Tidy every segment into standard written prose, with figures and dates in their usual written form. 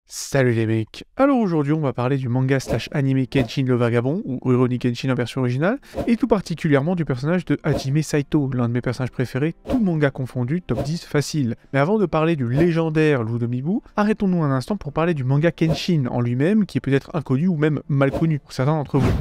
Salut les mecs. Alors aujourd'hui on va parler du manga slash animé Kenshin le Vagabond, ou Rurouni Kenshin en version originale, et tout particulièrement du personnage de Hajime Saito, l'un de mes personnages préférés, tout manga confondu, top 10 facile. Mais avant de parler du légendaire Ludomibu, arrêtons-nous un instant pour parler du manga Kenshin en lui-même, qui est peut-être inconnu ou même mal connu pour certains d'entre vous.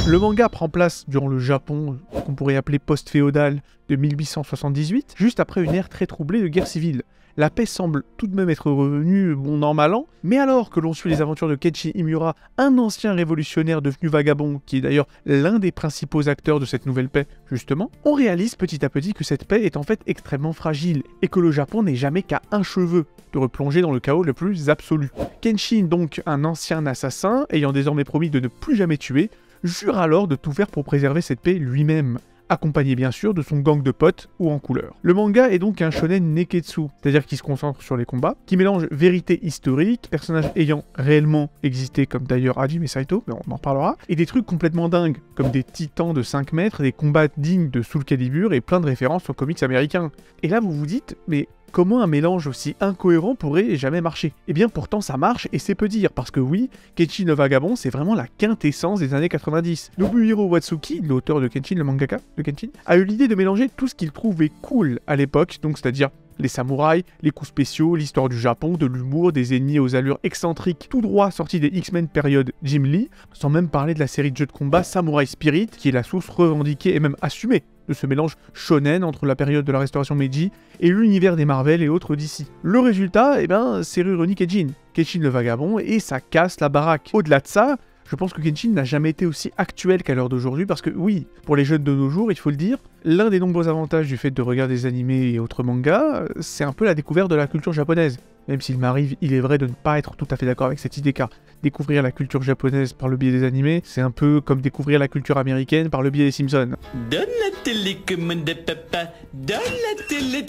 Le manga prend place durant le Japon, qu'on pourrait appeler post-féodal, de 1878, juste après une ère très troublée de guerre civile. La paix semble tout de même être revenue, bon an mal an, mais alors que l'on suit les aventures de Kenshin Himura, un ancien révolutionnaire devenu vagabond, qui est d'ailleurs l'un des principaux acteurs de cette nouvelle paix, justement, on réalise petit à petit que cette paix est en fait extrêmement fragile, et que le Japon n'est jamais qu'à un cheveu de replonger dans le chaos le plus absolu. Kenshin, donc un ancien assassin, ayant désormais promis de ne plus jamais tuer, jure alors de tout faire pour préserver cette paix lui-même, accompagné bien sûr de son gang de potes ou en couleur. Le manga est donc un shonen neketsu, c'est-à-dire qui se concentre sur les combats, qui mélange vérité historique, personnages ayant réellement existé comme d'ailleurs Hajime Saito, mais on en parlera, et des trucs complètement dingues, comme des titans de 5 mètres, des combats dignes de Soul Calibur et plein de références aux comics américains. Et là vous vous dites, mais comment un mélange aussi incohérent pourrait jamais marcher? Eh bien pourtant ça marche et c'est peu dire, parce que oui, Kenshin le Vagabond c'est vraiment la quintessence des années 90. Nobuhiro Watsuki, l'auteur de Kenshin, le mangaka de Kenshin, a eu l'idée de mélanger tout ce qu'il trouvait cool à l'époque, donc c'est-à-dire les samouraïs, les coups spéciaux, l'histoire du Japon, de l'humour, des ennemis aux allures excentriques, tout droit sortis des X-Men période Jim Lee, sans même parler de la série de jeux de combat Samurai Spirit, qui est la source revendiquée et même assumée de ce mélange shonen entre la période de la restauration Meiji et l'univers des Marvel et autres d'ici. Le résultat, eh ben, c'est Rurouni Kenshin, Kenshin le Vagabond, et ça casse la baraque. Au-delà de ça, je pense que Kenshin n'a jamais été aussi actuel qu'à l'heure d'aujourd'hui, parce que oui, pour les jeunes de nos jours, il faut le dire, l'un des nombreux avantages du fait de regarder des animés et autres mangas, c'est un peu la découverte de la culture japonaise. Même s'il m'arrive, il est vrai, de ne pas être tout à fait d'accord avec cette idée, car découvrir la culture japonaise par le biais des animés, c'est un peu comme découvrir la culture américaine par le biais des Simpsons. Donne la télécommande à papa, donne la télé...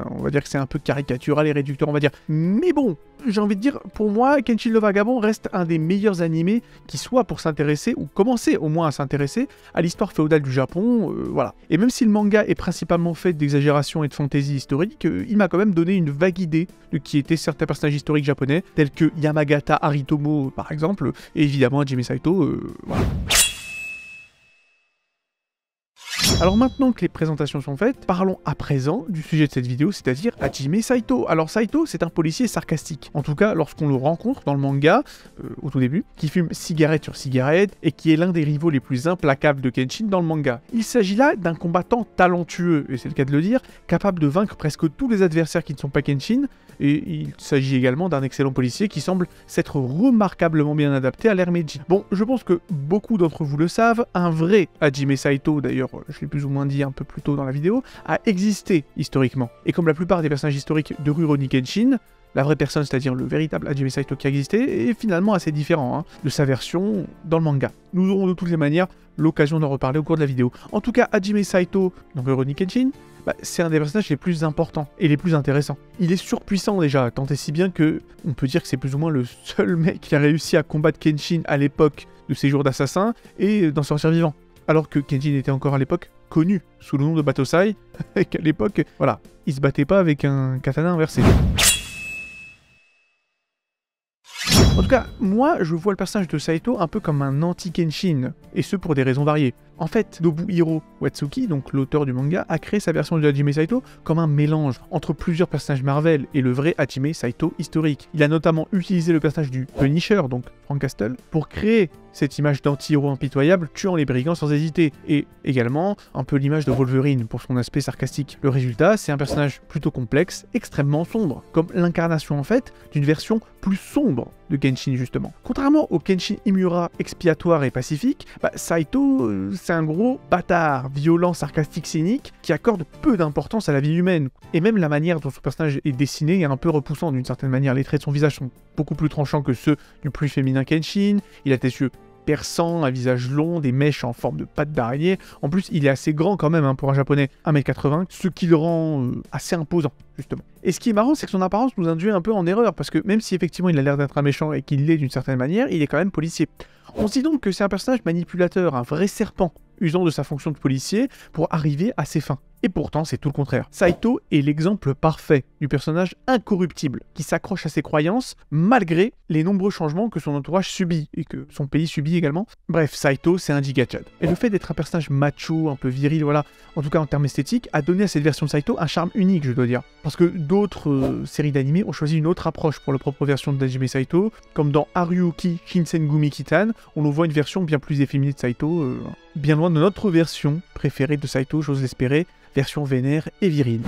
On va dire que c'est un peu caricatural et réducteur, on va dire. Mais bon, j'ai envie de dire, pour moi, Kenshin le Vagabond reste un des meilleurs animés qui soit pour s'intéresser, ou commencer au moins à s'intéresser, à l'histoire féodale du Japon, voilà. Et même si le manga est principalement fait d'exagération et de fantaisie historique, il m'a quand même donné une vague idée de qui étaient certains personnages historiques japonais, tels que Yamagata Haritomo par exemple, et évidemment Hajime Saito, voilà. Alors maintenant que les présentations sont faites, parlons à présent du sujet de cette vidéo, c'est-à-dire Hajime Saito. Alors Saito, c'est un policier sarcastique, en tout cas lorsqu'on le rencontre dans le manga, au tout début, qui fume cigarette sur cigarette, et qui est l'un des rivaux les plus implacables de Kenshin dans le manga. Il s'agit là d'un combattant talentueux, et c'est le cas de le dire, capable de vaincre presque tous les adversaires qui ne sont pas Kenshin, et il s'agit également d'un excellent policier qui semble s'être remarquablement bien adapté à l'ère Meiji. Bon, je pense que beaucoup d'entre vous le savent, un vrai Hajime Saito, d'ailleurs je l'ai plus ou moins dit un peu plus tôt dans la vidéo, a existé historiquement. Et comme la plupart des personnages historiques de Rurouni Kenshin, la vraie personne, c'est-à-dire le véritable Hajime Saito qui a existé, est finalement assez différent de sa version dans le manga. Nous aurons de toutes les manières l'occasion d'en reparler au cours de la vidéo. En tout cas, Hajime Saito dans Rurouni Kenshin, c'est un des personnages les plus importants et les plus intéressants. Il est surpuissant déjà, tant et si bien que on peut dire que c'est plus ou moins le seul mec qui a réussi à combattre Kenshin à l'époque de ses jours d'assassin et d'en sortir vivant. Alors que Kenshin était encore à l'époque connu sous le nom de Batosai, et qu'à l'époque, voilà, il se battait pas avec un katana inversé. En tout cas, moi, je vois le personnage de Saito un peu comme un anti-Kenshin, et ce pour des raisons variées. En fait, Nobuhiro Watsuki, donc l'auteur du manga, a créé sa version de Hajime Saito comme un mélange entre plusieurs personnages Marvel et le vrai Hajime Saito historique. Il a notamment utilisé le personnage du Punisher, donc Frank Castle, pour créer cette image d'anti-héros impitoyable tuant les brigands sans hésiter, et également un peu l'image de Wolverine pour son aspect sarcastique. Le résultat, c'est un personnage plutôt complexe, extrêmement sombre, comme l'incarnation en fait d'une version plus sombre de Kenshin justement. Contrairement au Kenshin Himura expiatoire et pacifique, Saito, c'est un gros bâtard, violent, sarcastique, cynique, qui accorde peu d'importance à la vie humaine. Et même la manière dont son personnage est dessiné est un peu repoussant d'une certaine manière. Les traits de son visage sont beaucoup plus tranchants que ceux du plus féminin Kenshin, il a des yeux perçants, un visage long, des mèches en forme de pattes d'araignée. En plus, il est assez grand quand même pour un japonais, 1m80, ce qui le rend assez imposant, justement. Et ce qui est marrant, c'est que son apparence nous induit un peu en erreur, parce que même si effectivement il a l'air d'être un méchant et qu'il l'est d'une certaine manière, il est quand même policier. On se dit donc que c'est un personnage manipulateur, un vrai serpent, usant de sa fonction de policier pour arriver à ses fins. Et pourtant, c'est tout le contraire. Saito est l'exemple parfait du personnage incorruptible, qui s'accroche à ses croyances malgré les nombreux changements que son entourage subit, et que son pays subit également. Bref, Saito, c'est un gigachad. Et le fait d'être un personnage macho, un peu viril, voilà, en tout cas en termes esthétiques, a donné à cette version de Saito un charme unique, je dois dire. Parce que d'autres séries d'animés ont choisi une autre approche pour leur propre version de Hajime Saito, comme dans Haruuki Shinsengumi Kitan, on nous voit une version bien plus efféminée de Saito, bien loin de notre version préférée de Saito, j'ose l'espérer, version vénère et virile.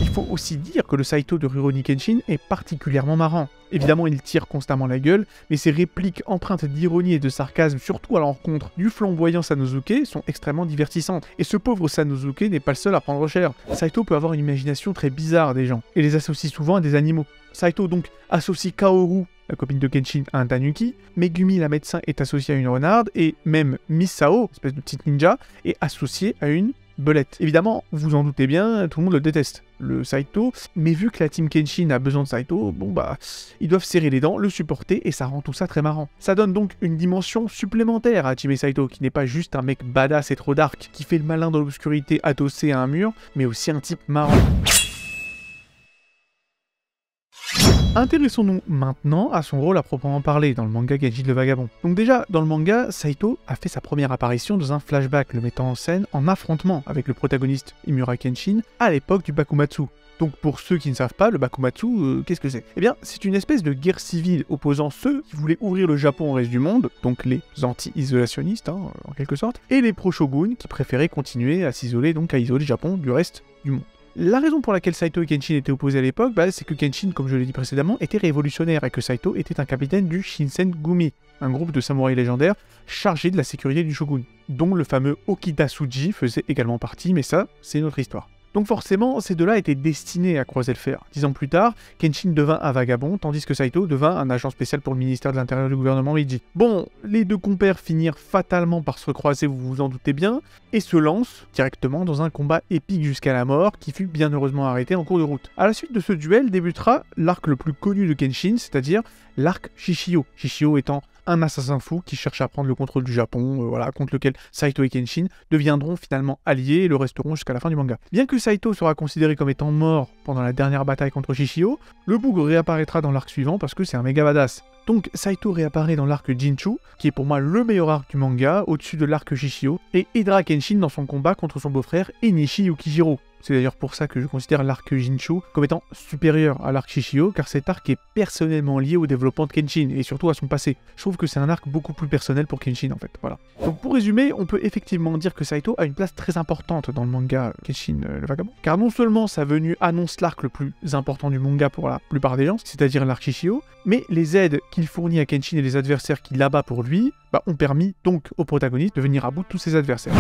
Il faut aussi dire que le Saito de Rurouni Kenshin est particulièrement marrant. Évidemment, il tire constamment la gueule, mais ses répliques empreintes d'ironie et de sarcasme, surtout à l'encontre du flamboyant Sanosuke, sont extrêmement divertissantes. Et ce pauvre Sanosuke n'est pas le seul à prendre cher. Saito peut avoir une imagination très bizarre des gens, et les associe souvent à des animaux. Saito donc associe Kaoru, la copine de Kenshin, à un tanuki, Megumi la médecin est associée à une renarde, et même Misao, espèce de petite ninja, est associée à une belette. Évidemment, vous en doutez bien, tout le monde le déteste, le Saito, mais vu que la team Kenshin a besoin de Saito, bon bah, ils doivent serrer les dents, le supporter, et ça rend tout ça très marrant. Ça donne donc une dimension supplémentaire à Hajime Saito, qui n'est pas juste un mec badass et trop dark, qui fait le malin dans l'obscurité adossé à un mur, mais aussi un type marrant. Intéressons-nous maintenant à son rôle à proprement parler dans le manga Genji le Vagabond. Donc déjà, dans le manga, Saito a fait sa première apparition dans un flashback le mettant en scène en affrontement avec le protagoniste Imura Kenshin à l'époque du Bakumatsu. Donc pour ceux qui ne savent pas, le Bakumatsu, qu'est-ce que c'est? Eh bien, c'est une espèce de guerre civile opposant ceux qui voulaient ouvrir le Japon au reste du monde, donc les anti-isolationnistes, en quelque sorte, et les pro-shoguns qui préféraient continuer à s'isoler, donc à isoler le Japon du reste du monde. La raison pour laquelle Saito et Kenshin étaient opposés à l'époque, c'est que Kenshin, comme je l'ai dit précédemment, était révolutionnaire et que Saito était un capitaine du Shinsengumi, un groupe de samouraïs légendaires chargé de la sécurité du shogun, dont le fameux Okida Tsuji faisait également partie, mais ça, c'est notre histoire. Donc forcément, ces deux-là étaient destinés à croiser le fer. 10 ans plus tard, Kenshin devint un vagabond, tandis que Saito devint un agent spécial pour le ministère de l'Intérieur du gouvernement Meiji. Bon, les deux compères finirent fatalement par se recroiser, vous vous en doutez bien, et se lancent directement dans un combat épique jusqu'à la mort, qui fut bien heureusement arrêté en cours de route. À la suite de ce duel débutera l'arc le plus connu de Kenshin, c'est-à-dire l'arc Shishio. Shishio étant un assassin fou qui cherche à prendre le contrôle du Japon, contre lequel Saito et Kenshin deviendront finalement alliés et le resteront jusqu'à la fin du manga. Bien que Saito sera considéré comme étant mort pendant la dernière bataille contre Shishio, le bougre réapparaîtra dans l'arc suivant parce que c'est un méga badass. Donc Saito réapparaît dans l'arc Jinchu, qui est pour moi le meilleur arc du manga, au-dessus de l'arc Shishio, et aidera Kenshin dans son combat contre son beau-frère Enishi Yukijiro. C'est d'ailleurs pour ça que je considère l'arc Jinchu comme étant supérieur à l'arc Shishio, car cet arc est personnellement lié au développement de Kenshin, et surtout à son passé. Je trouve que c'est un arc beaucoup plus personnel pour Kenshin en fait, voilà. Donc pour résumer, on peut effectivement dire que Saito a une place très importante dans le manga Kenshin le Vagabond, car non seulement sa venue annonce l'arc le plus important du manga pour la plupart des gens, c'est-à-dire l'arc Shishio, mais les aides qu'il fournit à Kenshin et les adversaires qu'il abat pour lui, ont permis donc au protagoniste de venir à bout de tous ses adversaires.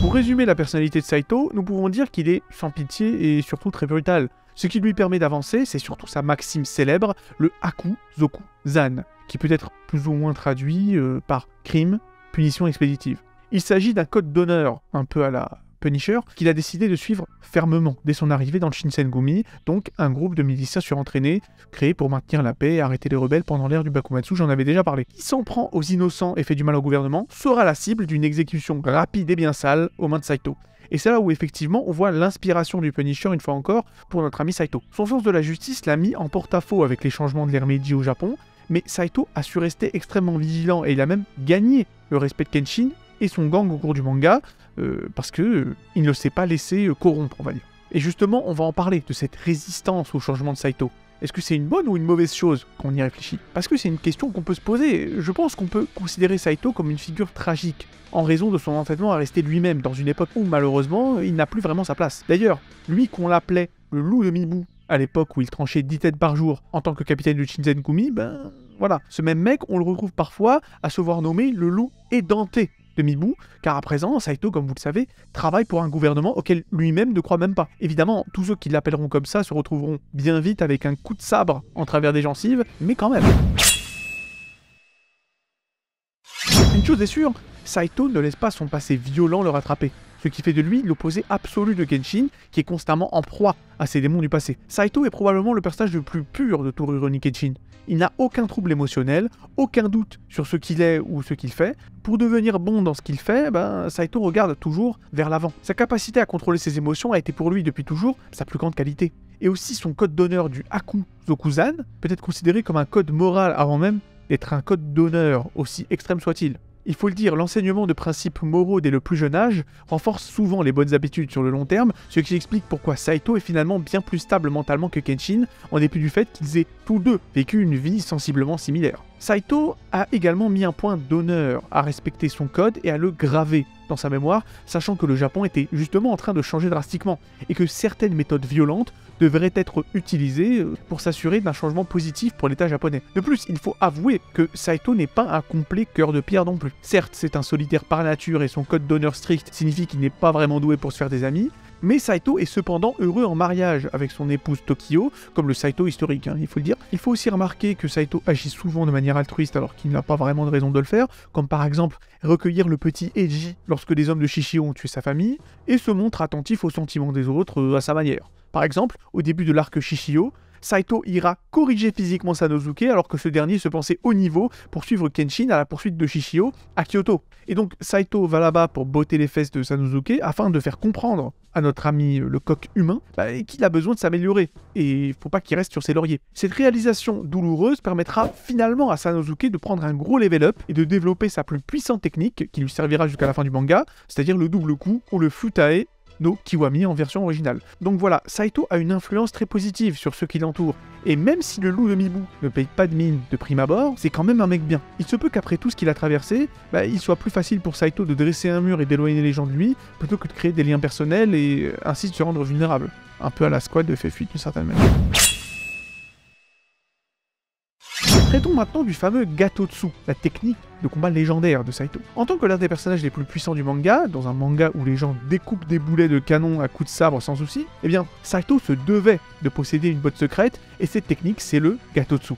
Pour résumer la personnalité de Saito, nous pouvons dire qu'il est sans pitié et surtout très brutal. Ce qui lui permet d'avancer, c'est surtout sa maxime célèbre, le Haku Zoku Zan, qui peut être plus ou moins traduit par crime, punition expéditive. Il s'agit d'un code d'honneur, un peu à la Punisher, qu'il a décidé de suivre fermement dès son arrivée dans le Shinsengumi, donc un groupe de miliciens surentraînés créé pour maintenir la paix et arrêter les rebelles pendant l'ère du Bakumatsu, j'en avais déjà parlé. Qui s'en prend aux innocents et fait du mal au gouvernement sera la cible d'une exécution rapide et bien sale aux mains de Saito. Et c'est là où effectivement on voit l'inspiration du Punisher une fois encore pour notre ami Saito. Son sens de la justice l'a mis en porte-à-faux avec les changements de l'ère Meiji au Japon, mais Saito a su rester extrêmement vigilant et il a même gagné le respect de Kenshin et son gang au cours du manga, parce que il ne s'est pas laissé corrompre, on va dire. Et justement, on va en parler de cette résistance au changement de Saito. Est-ce que c'est une bonne ou une mauvaise chose quand on y réfléchit? Parce que c'est une question qu'on peut se poser. Je pense qu'on peut considérer Saito comme une figure tragique, en raison de son entêtement à rester lui-même dans une époque où malheureusement il n'a plus vraiment sa place. D'ailleurs, lui qu'on l'appelait le loup de Mibu, à l'époque où il tranchait 10 têtes par jour en tant que capitaine du Shinsengumi, voilà. Ce même mec, on le retrouve parfois à se voir nommer le loup édenté de Mibu, car à présent, Saito, comme vous le savez, travaille pour un gouvernement auquel lui-même ne croit même pas. Évidemment, tous ceux qui l'appelleront comme ça se retrouveront bien vite avec un coup de sabre en travers des gencives, mais quand même. Une chose est sûre, Saito ne laisse pas son passé violent le rattraper. ce qui fait de lui l'opposé absolu de Kenshin, qui est constamment en proie à ses démons du passé. Saito est probablement le personnage le plus pur de tout Rurouni Kenshin. Il n'a aucun trouble émotionnel, aucun doute sur ce qu'il est ou ce qu'il fait. Pour devenir bon dans ce qu'il fait, Saito regarde toujours vers l'avant. Sa capacité à contrôler ses émotions a été pour lui depuis toujours sa plus grande qualité. Et aussi son code d'honneur du Haku Zokuzan peut être considéré comme un code moral avant même d'être un code d'honneur, aussi extrême soit-il. Il faut le dire, l'enseignement de principes moraux dès le plus jeune âge renforce souvent les bonnes habitudes sur le long terme, ce qui explique pourquoi Saito est finalement bien plus stable mentalement que Kenshin, en dépit du fait qu'ils aient tous deux vécu une vie sensiblement similaire. Saito a également mis un point d'honneur à respecter son code et à le graver dans sa mémoire, sachant que le Japon était justement en train de changer drastiquement, et que certaines méthodes violentes devraient être utilisées pour s'assurer d'un changement positif pour l'État japonais. De plus, il faut avouer que Saito n'est pas un complet cœur de pierre non plus. Certes, c'est un solitaire par nature et son code d'honneur strict signifie qu'il n'est pas vraiment doué pour se faire des amis, mais Saito est cependant heureux en mariage avec son épouse Tokio, comme le Saito historique, il faut le dire. Il faut aussi remarquer que Saito agit souvent de manière altruiste alors qu'il n'a pas vraiment de raison de le faire, comme par exemple recueillir le petit Eiji lorsque les hommes de Shishio ont tué sa famille, et se montre attentif aux sentiments des autres à sa manière. Par exemple, au début de l'arc Shishio, Saito ira corriger physiquement Sanosuke alors que ce dernier se pensait haut niveau pour suivre Kenshin à la poursuite de Shishio à Kyoto. Et donc Saito va là-bas pour botter les fesses de Sanosuke afin de faire comprendre à notre ami le coq humain qu'il a besoin de s'améliorer et il faut pas qu'il reste sur ses lauriers. Cette réalisation douloureuse permettra finalement à Sanosuke de prendre un gros level up et de développer sa plus puissante technique qui lui servira jusqu'à la fin du manga, c'est-à-dire le double coup ou le Futae no Kiwami en version originale. Donc voilà, Saito a une influence très positive sur ceux qui l'entourent, et même si le loup de Mibu ne paye pas de mine de prime abord, c'est quand même un mec bien. Il se peut qu'après tout ce qu'il a traversé, il soit plus facile pour Saito de dresser un mur et d'éloigner les gens de lui, plutôt que de créer des liens personnels et ainsi de se rendre vulnérable. Un peu à la squad de Fait-Fuite d'une certaine manière. Traitons maintenant du fameux Gatotsu, la technique de combat légendaire de Saito. En tant que l'un des personnages les plus puissants du manga, dans un manga où les gens découpent des boulets de canon à coups de sabre sans souci, eh bien Saito se devait de posséder une botte secrète, et cette technique c'est le Gatotsu.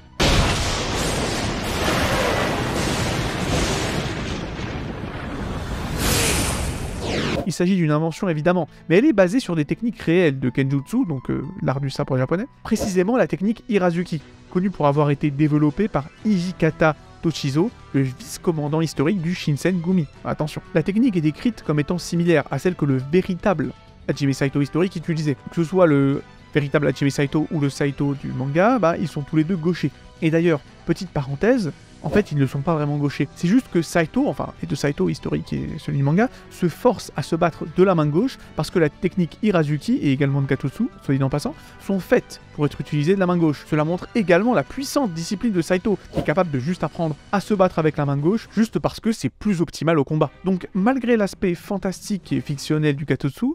Il s'agit d'une invention évidemment, mais elle est basée sur des techniques réelles de Kenjutsu, donc l'art du sabre japonais, précisément la technique Irazuki, connue pour avoir été développée par Hijikata Toshizo, le vice-commandant historique du Shinsengumi. Attention, la technique est décrite comme étant similaire à celle que le véritable Hajime Saito historique utilisait. Que ce soit le véritable Hajime Saito ou le Saito du manga, ils sont tous les deux gauchers. Et d'ailleurs, petite parenthèse, en fait, ils ne sont pas vraiment gauchers. C'est juste que Saito, enfin, les deux Saito historiques et celui du manga, se forcent à se battre de la main gauche parce que la technique Irazuki et également de Gatotsu, soit dit en passant, sont faites pour être utilisées de la main gauche. Cela montre également la puissante discipline de Saito, qui est capable de juste apprendre à se battre avec la main gauche, juste parce que c'est plus optimal au combat. Donc, malgré l'aspect fantastique et fictionnel du Gatotsu,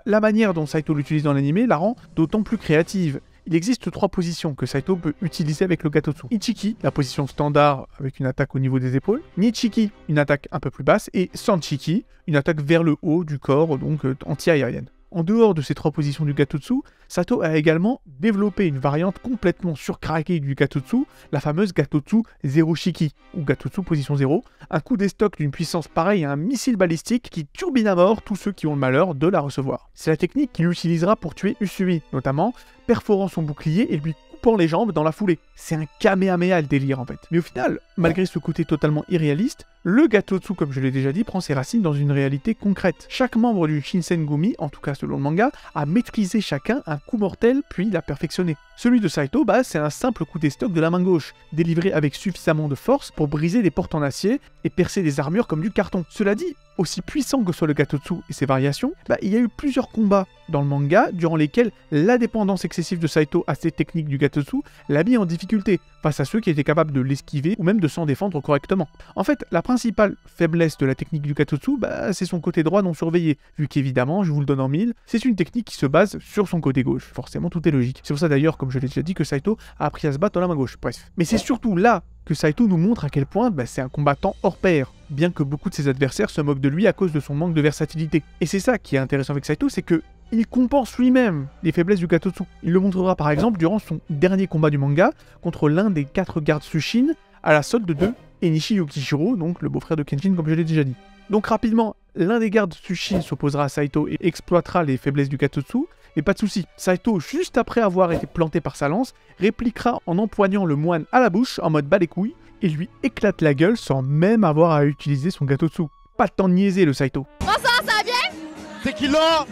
la manière dont Saito l'utilise dans l'anime la rend d'autant plus créative. Il existe 3 positions que Saito peut utiliser avec le Gatotsu. Ichiki, la position standard avec une attaque au niveau des épaules. Nichiki, une attaque un peu plus basse. Et Sanchiki, une attaque vers le haut du corps, donc anti-aérienne. En dehors de ces 3 positions du Gatotsu, Saito a également développé une variante complètement surcraquée du Gatotsu, la fameuse Gatotsu Zero Shiki, ou Gatotsu position 0, un coup d'estoc d'une puissance pareille à un missile balistique qui turbine à mort tous ceux qui ont le malheur de la recevoir. C'est la technique qu'il utilisera pour tuer Usui, notamment, perforant son bouclier et lui coupant les jambes dans la foulée. C'est un kamehameha le délire en fait. Mais au final, malgré ce côté totalement irréaliste, le Gatotsu, comme je l'ai déjà dit, prend ses racines dans une réalité concrète. Chaque membre du Shinsengumi, en tout cas selon le manga, a maîtrisé chacun un coup mortel puis l'a perfectionné. Celui de Saito, c'est un simple coup d'estoc de la main gauche, délivré avec suffisamment de force pour briser des portes en acier et percer des armures comme du carton. Cela dit, aussi puissant que soit le Gatotsu et ses variations, il y a eu plusieurs combats dans le manga durant lesquels la dépendance excessive de Saito à ces techniques du Gatotsu l'a mis en difficulté face à ceux qui étaient capables de l'esquiver ou même de s'en défendre correctement. En fait, la principale faiblesse de la technique du Gatotsu, c'est son côté droit non surveillé, vu qu'évidemment, je vous le donne en mille, c'est une technique qui se base sur son côté gauche. Forcément, tout est logique. C'est pour ça d'ailleurs, comme je l'ai déjà dit, que Saito a appris à se battre dans la main gauche. Bref. Mais c'est surtout là que Saito nous montre à quel point c'est un combattant hors pair, bien que beaucoup de ses adversaires se moquent de lui à cause de son manque de versatilité. Et c'est ça qui est intéressant avec Saito, c'est que il compense lui-même les faiblesses du Gatotsu. Il le montrera par exemple durant son dernier combat du manga contre l'un des 4 gardes Sushin à la solde de Enishi Yukishiro, donc le beau-frère de Kenshin comme je l'ai déjà dit. Donc rapidement, l'un des gardes Tsuchi s'opposera à Saito et exploitera les faiblesses du Gattotsu. Et pas de souci, Saito, juste après avoir été planté par sa lance, répliquera en empoignant le moine à la bouche en mode bas les couilles et lui éclate la gueule sans même avoir à utiliser son Gattotsu. Pas le temps de niaiser le Saito. Bonsoir, ça va bien? Tequila,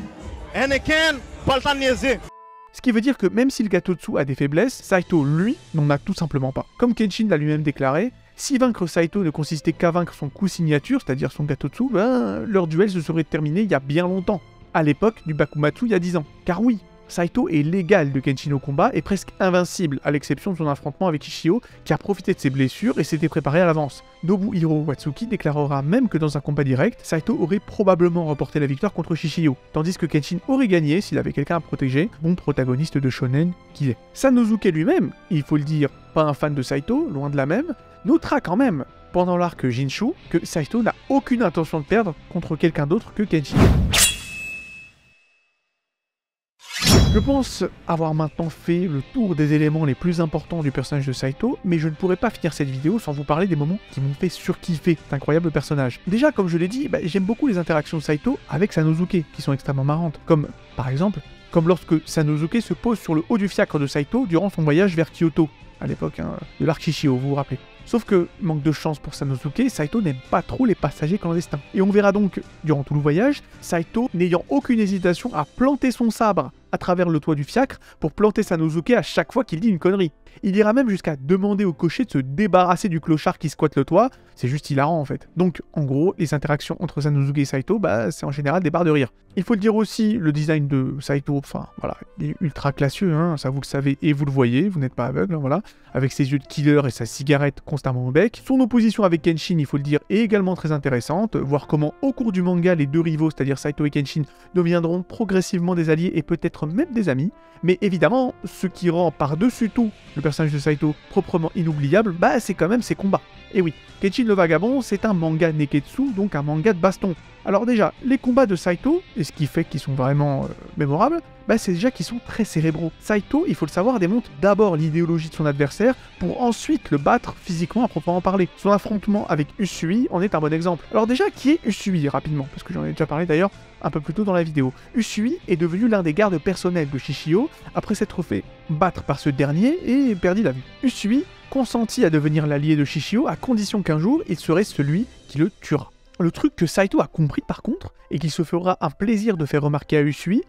Anakin, pas le temps de niaiser. Ce qui veut dire que même si le Gattotsu a des faiblesses, Saito, lui, n'en a tout simplement pas. Comme Kenshin l'a lui-même déclaré, si vaincre Saito ne consistait qu'à vaincre son coup signature, c'est-à-dire son Gattotsu, leur duel se serait terminé il y a bien longtemps, à l'époque du Bakumatsu il y a 10 ans. Car oui, Saito est l'égal de Kenshin au combat et presque invincible, à l'exception de son affrontement avec Ishio, qui a profité de ses blessures et s'était préparé à l'avance. Nobuhiro Watsuki déclarera même que dans un combat direct, Saito aurait probablement remporté la victoire contre Shishio, tandis que Kenshin aurait gagné s'il avait quelqu'un à protéger, bon protagoniste de shonen qu'il est. Sanosuke lui-même, il faut le dire, pas un fan de Saito, loin de là même, notera quand même, pendant l'arc Jinshu, que Saito n'a aucune intention de perdre contre quelqu'un d'autre que Kenshin. Je pense avoir maintenant fait le tour des éléments les plus importants du personnage de Saito, mais je ne pourrais pas finir cette vidéo sans vous parler des moments qui m'ont fait surkiffer cet incroyable personnage. Déjà, comme je l'ai dit, j'aime beaucoup les interactions de Saito avec Sanosuke, qui sont extrêmement marrantes. Comme, par exemple, lorsque Sanosuke se pose sur le haut du fiacre de Saito durant son voyage vers Kyoto, à l'époque de l'arc Shishio, vous vous rappelez. Sauf que, manque de chance pour Sanosuke, Saito n'aime pas trop les passagers clandestins. Et on verra donc, durant tout le voyage, Saito n'ayant aucune hésitation à planter son sabre à travers le toit du fiacre pour planter Sanosuke à chaque fois qu'il dit une connerie. Il ira même jusqu'à demander au cocher de se débarrasser du clochard qui squatte le toit, c'est juste hilarant en fait. Donc en gros, les interactions entre Sanosuke et Saito, c'est en général des barres de rire. Il faut le dire aussi, le design de Saito, enfin voilà, il est ultra classieux, ça vous le savez et vous le voyez, vous n'êtes pas aveugle, voilà, avec ses yeux de killer et sa cigarette constamment au bec. Son opposition avec Kenshin, il faut le dire, est également très intéressante, voir comment au cours du manga, les deux rivaux, c'est-à-dire Saito et Kenshin, deviendront progressivement des alliés et peut-être même des amis. Mais évidemment, ce qui rend par-dessus tout le personnage de Saito proprement inoubliable, c'est quand même ses combats. Et oui, Kenshin le Vagabond, c'est un manga Neketsu, donc un manga de baston. Alors déjà, les combats de Saito, et ce qui fait qu'ils sont vraiment mémorables, c'est déjà qu'ils sont très cérébraux. Saito, il faut le savoir, démonte d'abord l'idéologie de son adversaire pour ensuite le battre physiquement à proprement parler. Son affrontement avec Usui en est un bon exemple. Alors déjà, qui est Usui rapidement? Parce que j'en ai déjà parlé d'ailleurs un peu plus tôt dans la vidéo. Usui est devenu l'un des gardes personnels de Shishio après s'être fait battre par ce dernier et perdu la vue. Usui consentit à devenir l'allié de Shishio à condition qu'un jour il serait celui qui le tuera. Le truc que Saito a compris par contre, et qu'il se fera un plaisir de faire remarquer à Usui,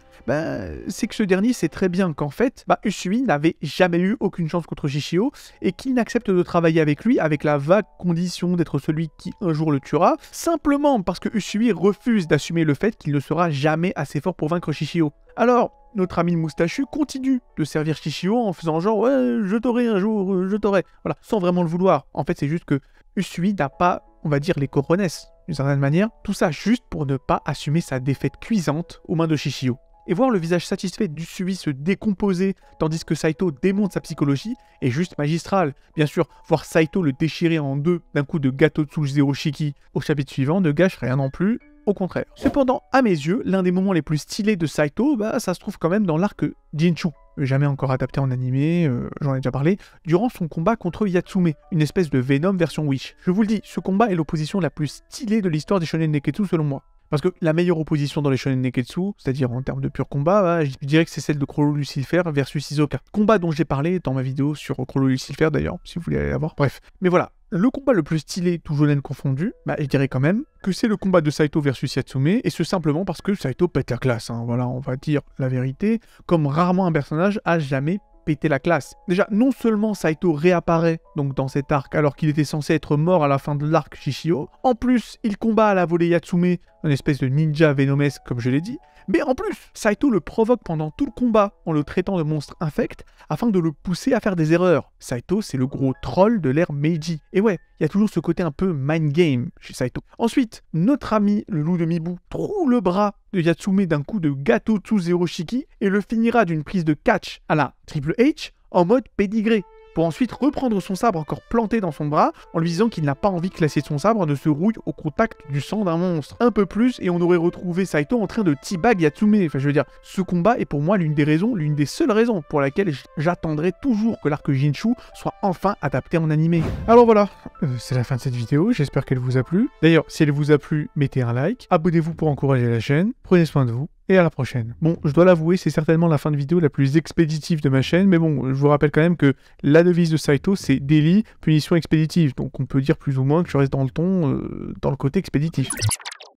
c'est que ce dernier sait très bien qu'en fait, Usui n'avait jamais eu aucune chance contre Shishio, et qu'il n'accepte de travailler avec lui avec la vague condition d'être celui qui un jour le tuera, simplement parce que Usui refuse d'assumer le fait qu'il ne sera jamais assez fort pour vaincre Shishio. Alors, notre ami moustachu continue de servir Shishio en faisant genre « ouais, je t'aurai un jour, je t'aurai », voilà, sans vraiment le vouloir. En fait, c'est juste que Usui n'a pas, on va dire, les cojones, d'une certaine manière, tout ça juste pour ne pas assumer sa défaite cuisante aux mains de Shishio. Et voir le visage satisfait d'Usui se décomposer tandis que Saito démonte sa psychologie est juste magistral. Bien sûr, voir Saito le déchirer en deux d'un coup de Gattotsu Zeroshiki au chapitre suivant ne gâche rien non plus, au contraire. Cependant, à mes yeux, l'un des moments les plus stylés de Saito, ça se trouve quand même dans l'arc Jinshu, jamais encore adapté en animé, j'en ai déjà parlé, durant son combat contre Yatsume, une espèce de Venom version Wish. Je vous le dis, ce combat est l'opposition la plus stylée de l'histoire des shonen Neketsu selon moi. Parce que la meilleure opposition dans les shonen Neketsu, c'est-à-dire en termes de pur combat, je dirais que c'est celle de Chrollo Lucifer versus Hisoka. Combat dont j'ai parlé dans ma vidéo sur Chrollo Lucifer d'ailleurs, si vous voulez aller la voir. Bref, mais voilà. Le combat le plus stylé, tout shonen confondu, je dirais quand même que c'est le combat de Saito versus Yatsume, et ce simplement parce que Saito pète la classe, voilà, on va dire la vérité, comme rarement un personnage a jamais pété la classe. Déjà, non seulement Saito réapparaît donc dans cet arc alors qu'il était censé être mort à la fin de l'arc Shishio, en plus il combat à la volée Yatsume, une espèce de ninja vénomesque comme je l'ai dit, mais en plus, Saito le provoque pendant tout le combat en le traitant de monstre infect afin de le pousser à faire des erreurs. Saito, c'est le gros troll de l'ère Meiji. Et ouais, il y a toujours ce côté un peu mind game chez Saito. Ensuite, notre ami le loup de Mibu troue le bras de Yatsume d'un coup de Gattotsu Zeroshiki et le finira d'une prise de catch à la Triple H en mode pédigré. pour ensuite reprendre son sabre encore planté dans son bras, en lui disant qu'il n'a pas envie que l'acier de son sabre ne se rouille au contact du sang d'un monstre. Un peu plus, et on aurait retrouvé Saito en train de teabag Yatsume. Enfin, je veux dire, ce combat est pour moi l'une des seules raisons pour laquelle j'attendrai toujours que l'arc Jinshu soit enfin adapté en animé. Alors voilà, c'est la fin de cette vidéo, j'espère qu'elle vous a plu. D'ailleurs, si elle vous a plu, mettez un like, abonnez-vous pour encourager la chaîne, prenez soin de vous, et à la prochaine. Bon, je dois l'avouer, c'est certainement la fin de vidéo la plus expéditive de ma chaîne, mais bon, je vous rappelle quand même que la devise de Saito, c'est délit, punition expéditive, donc on peut dire plus ou moins que je reste dans le ton, dans le côté expéditif.